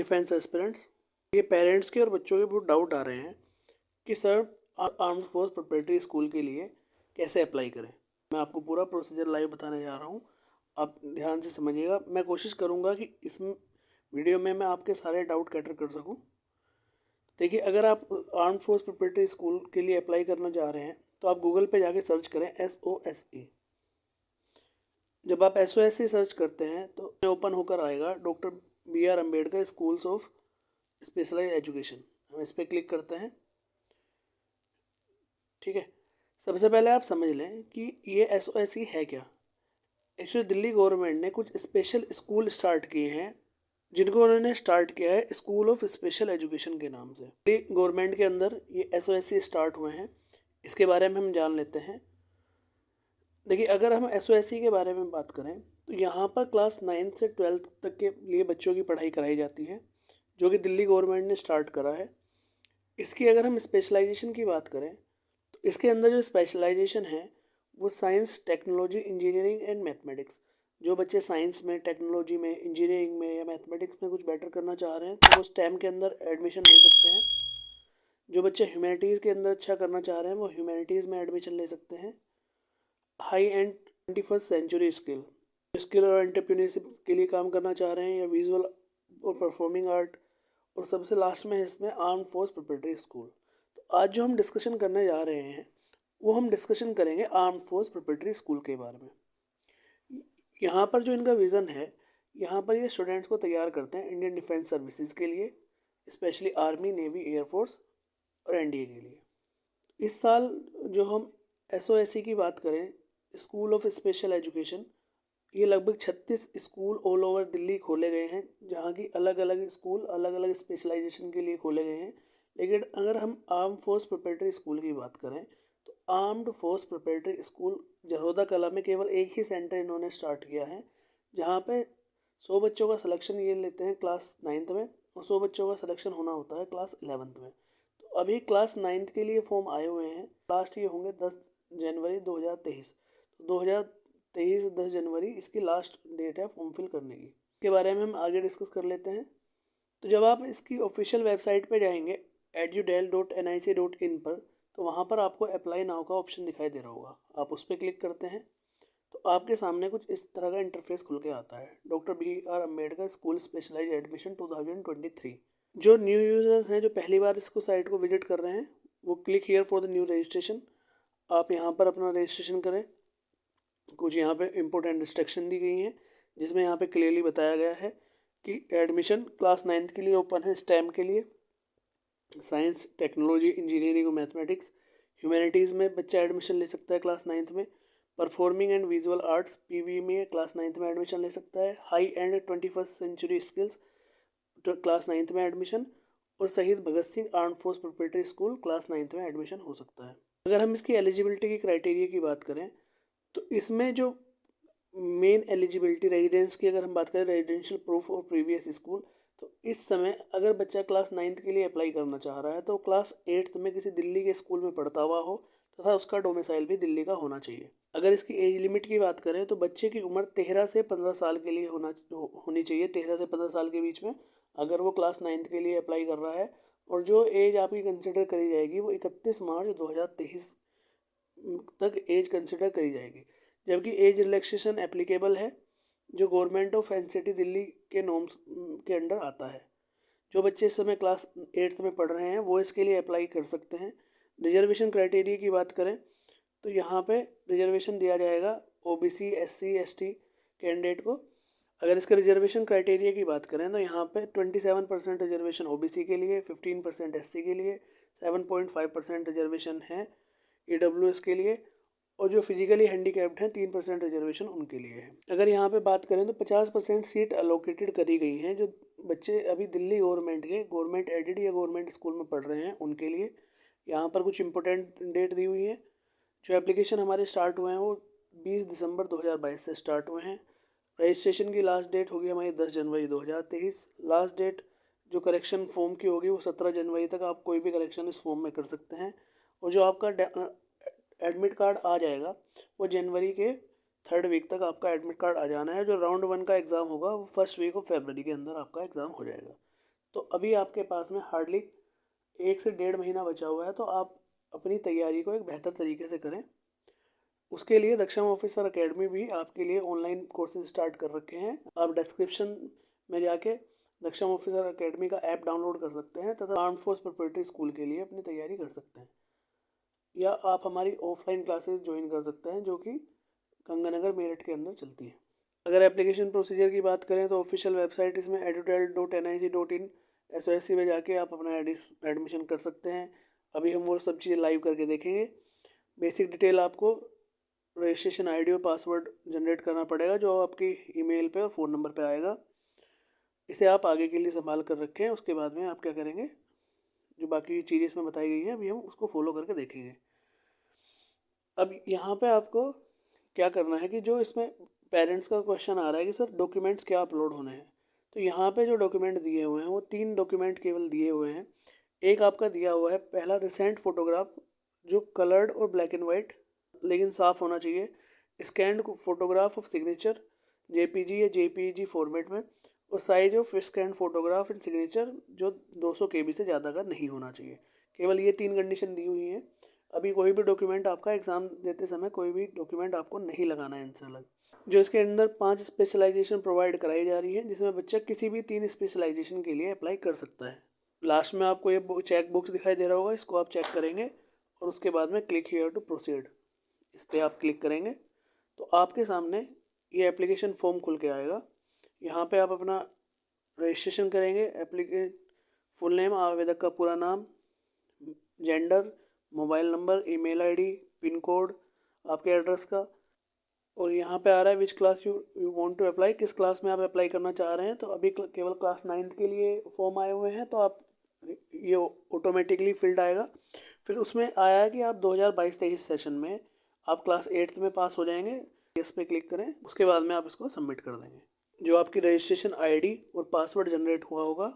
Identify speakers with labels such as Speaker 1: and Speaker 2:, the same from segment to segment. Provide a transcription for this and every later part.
Speaker 1: Defence aspirants, ये parents के और बच्चों के बहुत डाउट आ रहे हैं कि sir armed force preparatory school के लिए कैसे अप्लाई करें। मैं आपको पूरा प्रोसीजर लाइव बताने जा रहा हूँ, आप ध्यान से समझिएगा। मैं कोशिश करूँगा कि इस वीडियो में मैं आपके सारे डाउट कैटर कर सकूँ। देखिए, अगर आप आर्म्ड फोर्स प्रिपरेटरी स्कूल के लिए अप्लाई करना चाह रहे हैं तो आप गूगल पे जाके सर्च करें SOSE। जब आप SOSE सर्च करते हैं तो ओपन होकर आएगा doctor BR Ambedkar schools of specialized education. हम इस पर क्लिक करते हैं। ठीक है, सबसे पहले आप समझ लें कि ये SOSE है क्या। एक्चुअली दिल्ली गवर्नमेंट ने कुछ स्पेशल स्कूल स्टार्ट किए हैं जिनको उन्होंने स्टार्ट किया है स्कूल ऑफ स्पेशल एजुकेशन के नाम से। दिल्ली गवर्नमेंट के अंदर ये SOSE स्टार्ट हुए हैं, इसके बारे में हम जान लेते हैं। देखिए, अगर हम SOSE के बारे में बात करें तो यहाँ पर क्लास 9 से 12 तक के लिए बच्चों की पढ़ाई कराई जाती है, जो कि दिल्ली गवर्नमेंट ने स्टार्ट करा है। इसकी अगर हम स्पेशलाइजेशन की बात करें तो इसके अंदर जो स्पेशलाइजेशन है वो science, technology, engineering and mathematics. जो बच्चे साइंस में, टेक्नोलॉजी में, इंजीनियरिंग में या मैथमेटिक्स में कुछ बेटर करना चाह रहे हैं तो वो स्टेम के अंदर एडमिशन ले सकते हैं। जो बच्चे ह्यूमैनिटीज़ के अंदर अच्छा करना चाह रहे हैं वो ह्यूमैनिटीज़ में एडमिशन ले सकते हैं। High and 21st century skill और एंटरप्रेन्योरशिप के लिए काम करना चाह रहे हैं, या विजुअल और परफॉर्मिंग आर्ट, और सबसे लास्ट में है इसमें आर्म्ड फोर्स प्रिपरेटरी स्कूल। तो आज जो हम डिस्कशन करने जा रहे हैं वो हम डिस्कशन करेंगे आर्म्ड फोर्स प्रिपरेटरी स्कूल के बारे में। यहाँ पर जो इनका विज़न है, यहाँ पर ये स्टूडेंट्स को तैयार करते हैं इंडियन डिफेंस सर्विसेज के लिए, स्पेशली आर्मी, नेवी, एयरफोर्स और NDA के लिए। इस साल जो हम SOSE की बात करें, स्कूल ऑफ स्पेशल एजुकेशन, ये लगभग 36 स्कूल ऑल ओवर दिल्ली खोले गए हैं, जहाँ की अलग अलग स्कूल अलग अलग स्पेशलाइजेशन के लिए खोले गए हैं। लेकिन अगर हम आर्म फोर्स प्रिपरेटरी स्कूल की बात करें तो armed force preparatory school Zerodha कला में केवल एक ही सेंटर इन्होंने स्टार्ट किया है, जहाँ पे 100 बच्चों का सिलेक्शन ये लेते हैं क्लास 9th में, और 100 बच्चों का सिलेक्शन होना होता है क्लास 11th में। तो अभी क्लास 9th के लिए फॉर्म आए हुए हैं, लास्ट ये होंगे 10 जनवरी 2023। तो 2023 10 जनवरी इसकी लास्ट डेट है फॉर्म फिल करने की। इसके बारे में हम आगे डिस्कस कर लेते हैं। तो जब आप इसकी ऑफिशियल वेबसाइट पे जाएंगे edudel.nic.in पर, तो वहाँ पर आपको अप्लाई नाउ का ऑप्शन दिखाई दे रहा होगा। आप उस पर क्लिक करते हैं तो आपके सामने कुछ इस तरह का इंटरफेस खुल के आता है, doctor BR Ambedkar school specialized admission 2023। जो न्यू यूज़र्स हैं, जो पहली बार इसको साइट को विजिट कर रहे हैं, वो click here for the new registration. आप यहाँ पर अपना रजिस्ट्रेशन करें। कुछ यहाँ पे इम्पोर्टेंट इंस्ट्रक्शन दी गई हैं, जिसमें यहाँ पे क्लियरली बताया गया है कि एडमिशन क्लास 9th के लिए ओपन है, स्टेम के लिए, साइंस, टेक्नोलॉजी, इंजीनियरिंग और मैथमेटिक्स। ह्यूमैनिटीज़ में बच्चा एडमिशन ले सकता है क्लास 9th में। Performing and visual arts PV में क्लास 9th में एडमिशन ले सकता है। High and 21st century skills class 9th में एडमिशन, और Shaheed Bhagat Singh armed force preparatory school class 9th में एडमिशन हो सकता है। अगर हम इसकी एलिजिबिलिटी की क्राइटेरिया की बात करें तो इसमें जो मेन एलिजिबिलिटी रेजिडेंस की अगर हम बात करें, रेजिडेंशियल प्रूफ और प्रीवियस स्कूल, तो इस समय अगर बच्चा क्लास 9th के लिए अप्लाई करना चाह रहा है तो क्लास 8th में किसी दिल्ली के स्कूल में पढ़ता हुआ हो तथा उसका डोमिसाइल भी दिल्ली का होना चाहिए। अगर इसकी एज लिमिट की बात करें तो बच्चे की उम्र 13 से 15 साल के लिए होनी चाहिए। 13 से 15 साल के बीच में अगर वो क्लास 9th के लिए अप्लाई कर रहा है, और जो एज आपकी कंसिडर करी जाएगी वो 31 मार्च 2023 तक एज कंसिडर करी जाएगी। जबकि एज रिलैक्सेशन एप्लीकेबल है जो गवर्नमेंट ऑफ NCT दिल्ली के नॉर्म्स के अंडर आता है। जो बच्चे इस समय क्लास 8th में पढ़ रहे हैं वो इसके लिए अप्लाई कर सकते हैं। रिजर्वेशन क्राइटेरिया की बात करें तो यहाँ पे रिजर्वेशन दिया जाएगा OBC, SC, ST कैंडिडेट को। अगर इसके रिजर्वेशन क्राइटेरिया की बात करें तो यहाँ पे 27% रिजर्वेशन OBC के लिए, 15% SC के लिए, 7.5% रिजर्वेशन है EWS के लिए, और जो फिजिकली हैंडीकैप्ड हैं 3% रिजर्वेशन उनके लिए है। अगर यहाँ पे बात करें तो 50% सीट अलोकेटेड करी गई हैं जो बच्चे अभी दिल्ली गवर्नमेंट एडेड या गवर्नमेंट स्कूल में पढ़ रहे हैं उनके लिए। यहाँ पर कुछ इंपॉर्टेंट डेट दी हुई है। जो एप्लीकेशन हमारे स्टार्ट हुए हैं वो 20 दिसंबर 2022 से स्टार्ट हुए हैं। रजिस्ट्रेशन की लास्ट डेट होगी हमारी 10 जनवरी 2023। लास्ट डेट जो करेक्शन फॉर्म की होगी वो 17 जनवरी तक आप कोई भी करेक्शन इस फॉर्म में कर सकते हैं। और जो आपका एडमिट कार्ड आ जाएगा वो जनवरी के 3rd वीक तक आपका एडमिट कार्ड आ जाना है। जो राउंड 1 का एग्ज़ाम होगा वो 1st वीक ऑफ फरवरी के अंदर आपका एग्ज़ाम हो जाएगा। तो अभी आपके पास में हार्डली 1 से 1.5 महीना बचा हुआ है, तो आप अपनी तैयारी को एक बेहतर तरीके से करें। उसके लिए दक्षम ऑफिसर अकेडमी भी आपके लिए ऑनलाइन कोर्सेज स्टार्ट कर रखे हैं। आप डिस्क्रिप्शन में जाके दक्षम ऑफिसर अकेडमी का ऐप डाउनलोड कर सकते हैं तथा आर्म्ड फोर्स प्रिपरेटरी स्कूल के लिए अपनी तैयारी कर सकते हैं, या आप हमारी ऑफलाइन क्लासेस ज्वाइन कर सकते हैं जो कि गंगानगर मेरठ के अंदर चलती है। अगर एप्लीकेशन प्रोसीजर की बात करें तो ऑफिशियल वेबसाइट इसमें edutel.nic.in SOSC में जाके आप अपना एडमिशन कर सकते हैं। अभी हम वो सब चीज़ें लाइव करके देखेंगे। बेसिक डिटेल आपको रजिस्ट्रेशन आईडी और पासवर्ड जनरेट करना पड़ेगा जो आपकी ईमेल पे और फ़ोन नंबर पे आएगा। इसे आप आगे के लिए संभाल कर रखें। उसके बाद में आप क्या करेंगे, जो बाकी चीज़ें इसमें बताई गई हैं अभी हम उसको फॉलो करके देखेंगे। अब यहाँ पे आपको क्या करना है कि जो इसमें पेरेंट्स का क्वेश्चन आ रहा है कि सर डॉक्यूमेंट्स क्या अपलोड होने हैं, तो यहाँ पे जो डॉक्यूमेंट दिए हुए हैं वो 3 डॉक्यूमेंट केवल दिए हुए हैं। एक आपका दिया हुआ है पहला रिसेंट फोटोग्राफ जो कलर्ड और ब्लैक एंड वाइट लेकिन साफ़ होना चाहिए, scanned photograph of signature JPG या JPEG फॉर्मेट में, और size of scanned photograph and signature जो 200 KB से ज़्यादा का नहीं होना चाहिए। केवल ये 3 कंडीशन दी हुई हैं। अभी कोई भी डॉक्यूमेंट आपका एग्ज़ाम देते समय कोई भी डॉक्यूमेंट आपको नहीं लगाना है इनसे अलग। जो इसके अंदर 5 स्पेशलाइजेशन प्रोवाइड कराई जा रही है जिसमें बच्चा किसी भी 3 स्पेशलाइजेशन के लिए अप्लाई कर सकता है। लास्ट में आपको ये चेक बॉक्स दिखाई दे रहा होगा, इसको आप चेक करेंगे और उसके बाद में क्लिक हियर टू प्रोसीड इस पर आप क्लिक करेंगे तो आपके सामने ये एप्लीकेशन फॉर्म खुल के आएगा। यहाँ पे आप अपना रजिस्ट्रेशन करेंगे। एप्लीकेशन फुल नेम, आवेदक का पूरा नाम, gender, mobile number, email ID, pin code आपके एड्रेस का, और यहाँ पे आ रहा है which class you want to apply, किस क्लास में आप अप्लाई करना चाह रहे हैं। तो अभी केवल क्लास 9th के लिए फॉर्म आए हुए हैं तो आप ये ऑटोमेटिकली फिल्ड आएगा। फिर उसमें आया है कि आप 2022-23 सेशन में आप क्लास 8th में पास हो जाएंगे। इस पे क्लिक करें, उसके बाद में आप इसको सबमिट कर देंगे। जो आपकी रजिस्ट्रेशन आईडी और पासवर्ड जनरेट हुआ होगा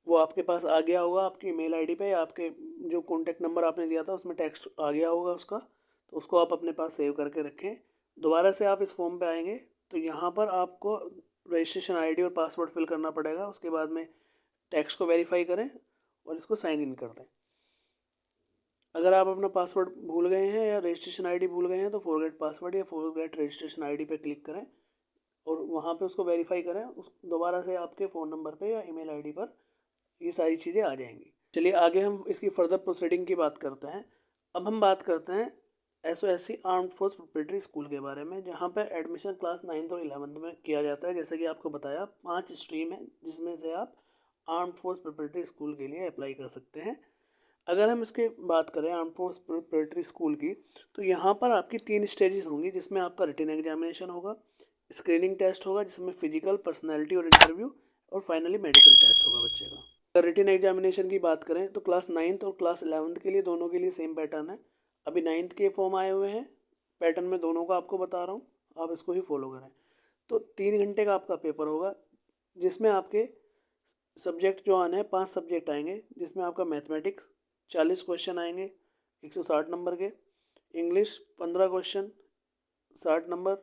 Speaker 1: वो आपके पास आ गया होगा आपकी ईमेल आईडी पे, या आपके जो कॉन्टैक्ट नंबर आपने दिया था उसमें टेक्स्ट आ गया होगा उसका, तो उसको आप अपने पास सेव करके रखें। दोबारा से आप इस फॉर्म पे आएंगे तो यहाँ पर आपको रजिस्ट्रेशन आईडी और पासवर्ड फिल करना पड़ेगा। उसके बाद में टेक्स्ट को वेरीफाई करें और इसको साइन इन कर दें। अगर आप अपना पासवर्ड भूल गए हैं या रजिस्ट्रेशन आईडी भूल गए हैं तो फॉरगेट पासवर्ड या फॉरगेट रजिस्ट्रेशन आईडी पे क्लिक करें और वहाँ पे उसको वेरीफाई करें। उस दोबारा से आपके फ़ोन नंबर पे या ईमेल आईडी पर ये सारी चीज़ें आ जाएंगी। चलिए आगे हम इसकी फर्दर प्रोसीडिंग की बात करते हैं। अब हम बात करते हैं SOSC armed force preparatory school के बारे में, जहाँ पर एडमिशन क्लास 9th और 11th में किया जाता है। जैसे कि आपको बताया 5 स्ट्रीम है जिसमें से आप आर्म्ड फोर्स प्रिपरेटरी स्कूल के लिए अप्लाई कर सकते हैं। अगर हम इसके बात करें आर्म्ड फोर्स प्रिपरेटरी स्कूल की, तो यहाँ पर आपकी 3 स्टेजेस होंगी जिसमें आपका रिटन एग्जामिनेशन होगा, स्क्रीनिंग टेस्ट होगा जिसमें फिजिकल, पर्सनैलिटी और इंटरव्यू, और फाइनली मेडिकल टेस्ट होगा बच्चे का। अगर रिटन एग्जामिनेशन की बात करें तो क्लास 9th और क्लास 11th के लिए दोनों के लिए सेम पैटर्न है। अभी 9th के फॉर्म आए हुए हैं, पैटर्न में दोनों का आपको बता रहा हूँ, आप इसको ही फॉलो करें। तो 3 घंटे का आपका पेपर होगा जिसमें आपके सब्जेक्ट जो आने हैं 5 सब्जेक्ट आएंगे, जिसमें आपका मैथमेटिक्स 40 क्वेश्चन आएंगे 160 नंबर के, English 15 question 60 number,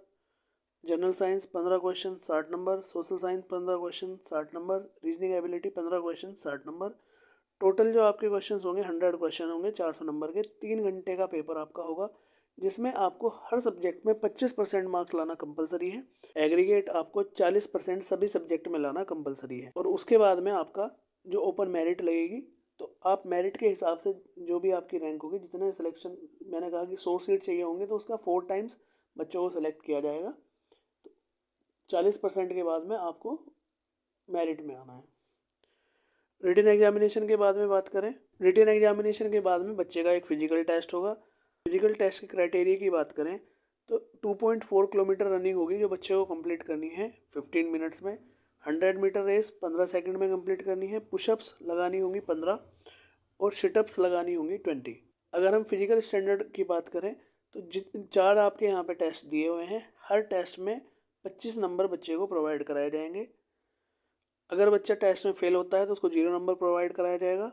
Speaker 1: general science 15 question 60 number, social science 15 question 60 number, reasoning ability 15 question 60 number. Total जो आपके क्वेश्चन होंगे 100 क्वेश्चन होंगे 400 नंबर के। 3 घंटे का पेपर आपका होगा जिसमें आपको हर सब्जेक्ट में 25% मार्क्स लाना कंपलसरी है। एग्रीगेट आपको 40% सभी सब्जेक्ट में लाना कंपलसरी है। और उसके बाद में आपका जो ओपन मेरिट लगेगी, तो आप मेरिट के हिसाब से जो भी आपकी रैंक होगी, जितने सिलेक्शन मैंने कहा कि 100 सीट चाहिए होंगे तो उसका 4 टाइम्स बच्चों को सिलेक्ट किया जाएगा। 40% के बाद में आपको मेरिट में आना है। रिटन एग्जामिनेशन के बाद में बात करें, रिटन एग्जामिनेशन के बाद में बच्चे का एक फिजिकल टेस्ट होगा। फिजिकल टेस्ट के क्राइटेरिया की बात करें तो 2.4 किलोमीटर रनिंग होगी जो बच्चे को कंप्लीट करनी है 15 मिनट्स में। 100 मीटर रेस 15 सेकंड में कंप्लीट करनी है। पुशअप्स लगानी होंगी 15 और सिटअप्स लगानी होंगी 20। अगर हम फिजिकल स्टैंडर्ड की बात करें तो 4 आपके यहाँ पे टेस्ट दिए हुए हैं। हर टेस्ट में 25 नंबर बच्चे को प्रोवाइड कराए जाएंगे। अगर बच्चा टेस्ट में फेल होता है तो उसको 0 नंबर प्रोवाइड कराया जाएगा।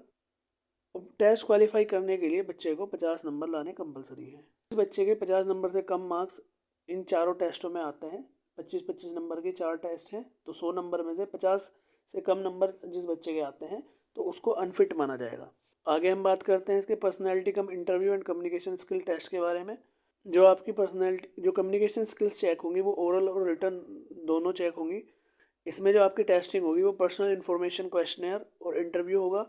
Speaker 1: टेस्ट क्वालिफाई करने के लिए बच्चे को 50 नंबर लाने कंपलसरी है। इस बच्चे के 50 नंबर से कम मार्क्स इन चारों टेस्टों में आते हैं। 25-25 नंबर के 4 टेस्ट हैं तो 100 नंबर में से 50 से कम नंबर जिस बच्चे के आते हैं तो उसको अनफिट माना जाएगा। आगे हम बात करते हैं इसके personality cum interview and communication skill test के बारे में। जो आपकी पर्सनैलिटी जो कम्युनिकेशन स्किल्स चेक होंगी वो ओरल और रिटर्न दोनों चेक होंगी। इसमें जो आपकी टेस्टिंग होगी वो पर्सनल इन्फॉर्मेशन क्वेश्चनेयर और इंटरव्यू होगा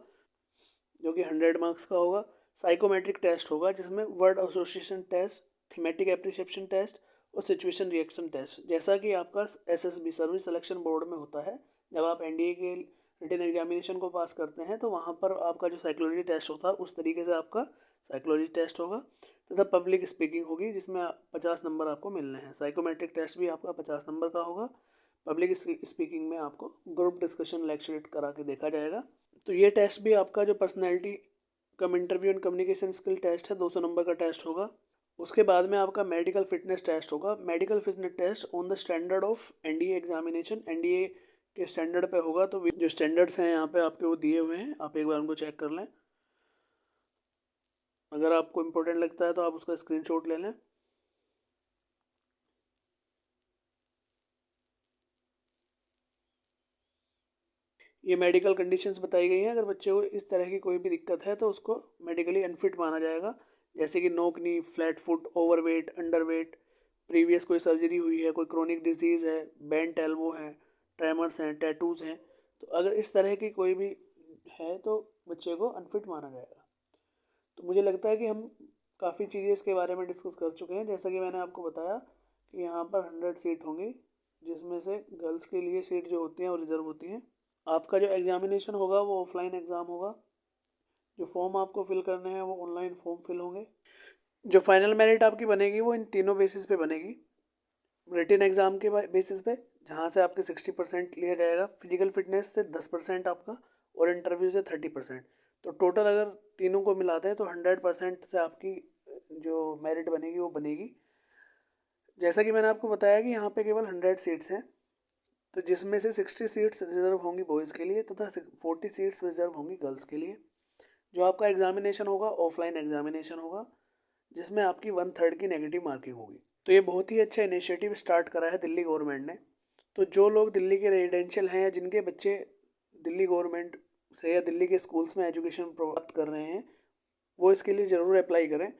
Speaker 1: जो कि 100 मार्क्स का होगा। साइकोमेट्रिक टेस्ट होगा जिसमें word association test, thematic appreciation test और सिचुएशन रिएक्शन टेस्ट, जैसा कि आपका एसएसबी सर्विस सिलेक्शन बोर्ड में होता है। जब आप एनडीए के रिटन एग्जामिनेशन को पास करते हैं तो वहाँ पर आपका जो साइकोलॉजी टेस्ट होता है उस तरीके से आपका साइकोलॉजी टेस्ट होगा तथा पब्लिक स्पीकिंग होगी जिसमें 50 नंबर आपको मिलने हैं। साइकोमेट्रिक टेस्ट भी आपका 50 नंबर का होगा। पब्लिक स्पीकिंग में आपको ग्रुप डिस्कशन लेक्चर करा के देखा जाएगा। तो ये टेस्ट भी आपका जो personality cum interview and communication skill test है 200 नंबर का टेस्ट होगा। उसके बाद में आपका मेडिकल फिटनेस टेस्ट होगा। Medical fitness test on the standard of NDA examination, NDA के स्टैंडर्ड पे होगा। तो जो स्टैंडर्ड्स हैं यहाँ पे आपके वो दिए हुए हैं, आप एक बार उनको चेक कर लें। अगर आपको इम्पोर्टेंट लगता है तो आप उसका स्क्रीनशॉट ले लें। ये मेडिकल कंडीशंस बताई गई हैं। अगर बच्चे को इस तरह की कोई भी दिक्कत है तो उसको मेडिकली अनफिट माना जाएगा, जैसे कि knock knee, flat foot, overweight, underweight, previous कोई सर्जरी हुई है, कोई क्रोनिक डिजीज़ है, बेंट एल्बो है, ट्रेमर्स हैं, टैटूज़ हैं। तो अगर इस तरह की कोई भी है तो बच्चे को अनफिट माना जाएगा। तो मुझे लगता है कि हम काफ़ी चीज़ें इसके बारे में डिस्कस कर चुके हैं। जैसा कि मैंने आपको बताया कि यहाँ पर 100 सीट होंगी जिसमें से गर्ल्स के लिए सीट जो होती हैं वो रिजर्व होती हैं। आपका जो एग्जामिनेशन होगा वो ऑफलाइन एग्ज़ाम होगा। जो फॉर्म आपको फिल करने हैं वो ऑनलाइन फॉर्म फिल होंगे। जो फाइनल मेरिट आपकी बनेगी वो इन तीनों बेसिस पे बनेगी। रिटन एग्ज़ाम के बेसिस पे जहाँ से आपके 60% लिया जाएगा, फिजिकल फिटनेस से 10% आपका और इंटरव्यू से 30%। तो टोटल अगर तीनों को मिलाते हैं तो 100% से आपकी जो मेरिट बनेगी वो बनेगी। जैसा कि मैंने आपको बताया कि यहाँ पे केवल 100 सीट्स हैं, तो जिसमें से 60 सीट्स रिजर्व होंगी बॉयज़ के लिए तथा 40 सीट्स रिजर्व होंगी गर्ल्स के लिए। जो आपका एग्जामिनेशन होगा ऑफलाइन एग्जामिनेशन होगा जिसमें आपकी 1/3 की नेगेटिव मार्किंग होगी। तो ये बहुत ही अच्छा इनिशिएटिव स्टार्ट करा है दिल्ली गवर्नमेंट ने। तो जो लोग दिल्ली के रेजिडेंशियल हैं या जिनके बच्चे दिल्ली गवर्नमेंट से या दिल्ली के स्कूल्स में एजुकेशन प्राप्त कर रहे हैं वो इसके लिए ज़रूर अप्लाई करें।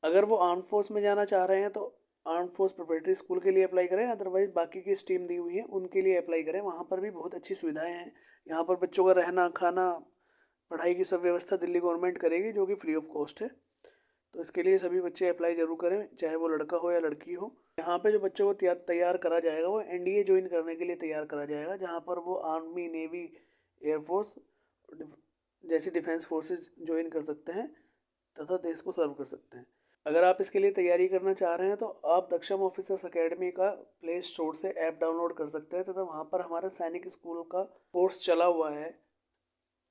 Speaker 1: अगर वो आर्म फोर्स में जाना चाह रहे हैं तो आर्म फोर्स प्रिपरेटरी स्कूल के लिए अप्लाई करें, अदरवाइज़ बाकी की स्ट्रीम दी हुई है उनके लिए अप्लाई करें। वहाँ पर भी बहुत अच्छी सुविधाएँ हैं। यहाँ पर बच्चों का रहना, खाना, पढ़ाई की सब व्यवस्था दिल्ली गवर्नमेंट करेगी जो कि फ्री ऑफ कॉस्ट है। तो इसके लिए सभी बच्चे अप्लाई ज़रूर करें, चाहे वो लड़का हो या लड़की हो। यहाँ पे जो बच्चों को तैयार करा जाएगा वो एनडीए ज्वाइन करने के लिए तैयार करा जाएगा, जहाँ पर वो आर्मी, नेवी, एयरफोर्स जैसी डिफेंस फोर्सेस ज्वाइन कर सकते हैं तथा देश को सर्व कर सकते हैं। अगर आप इसके लिए तैयारी करना चाह रहे हैं तो आप दक्षम ऑफिसर्स अकेडमी का प्ले स्टोर से ऐप डाउनलोड कर सकते हैं तथा वहाँ पर हमारा सैनिक स्कूल का कोर्स चला हुआ है,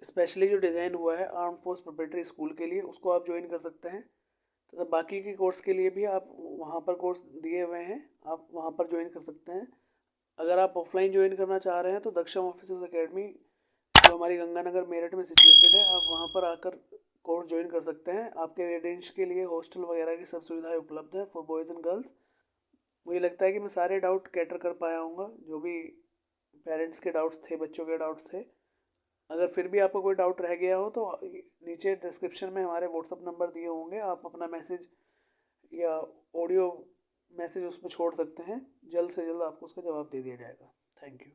Speaker 1: स्पेशली जो डिज़ाइन हुआ है आर्म फोर्स प्रिपरेटरी स्कूल के लिए, उसको आप ज्वाइन कर सकते हैं। तथा बाकी के कोर्स के लिए भी आप वहाँ पर कोर्स दिए हुए हैं, आप वहाँ पर ज्वाइन कर सकते हैं। अगर आप ऑफलाइन ज्वाइन करना चाह रहे हैं तो दक्षम ऑफिसर्स अकेडमी जो हमारी गंगानगर मेरठ में सिचुएटेड है, आप वहाँ पर आकर कोर्स ज्वाइन कर सकते हैं। आपके रेजिडेंट्स के लिए हॉस्टल वगैरह की सब सुविधाएं उपलब्ध है फॉर बॉयज़ एंड गर्ल्स। मुझे लगता है कि मैं सारे डाउट कैटर कर पाया हूँगा, जो भी पेरेंट्स के डाउट्स थे, बच्चों के डाउट्स थे। अगर फिर भी आपको कोई डाउट रह गया हो तो नीचे डिस्क्रिप्शन में हमारे व्हाट्सअप नंबर दिए होंगे, आप अपना मैसेज या ऑडियो मैसेज उस पर छोड़ सकते हैं। जल्द से जल्द आपको उसका जवाब दे दिया जाएगा। Thank you.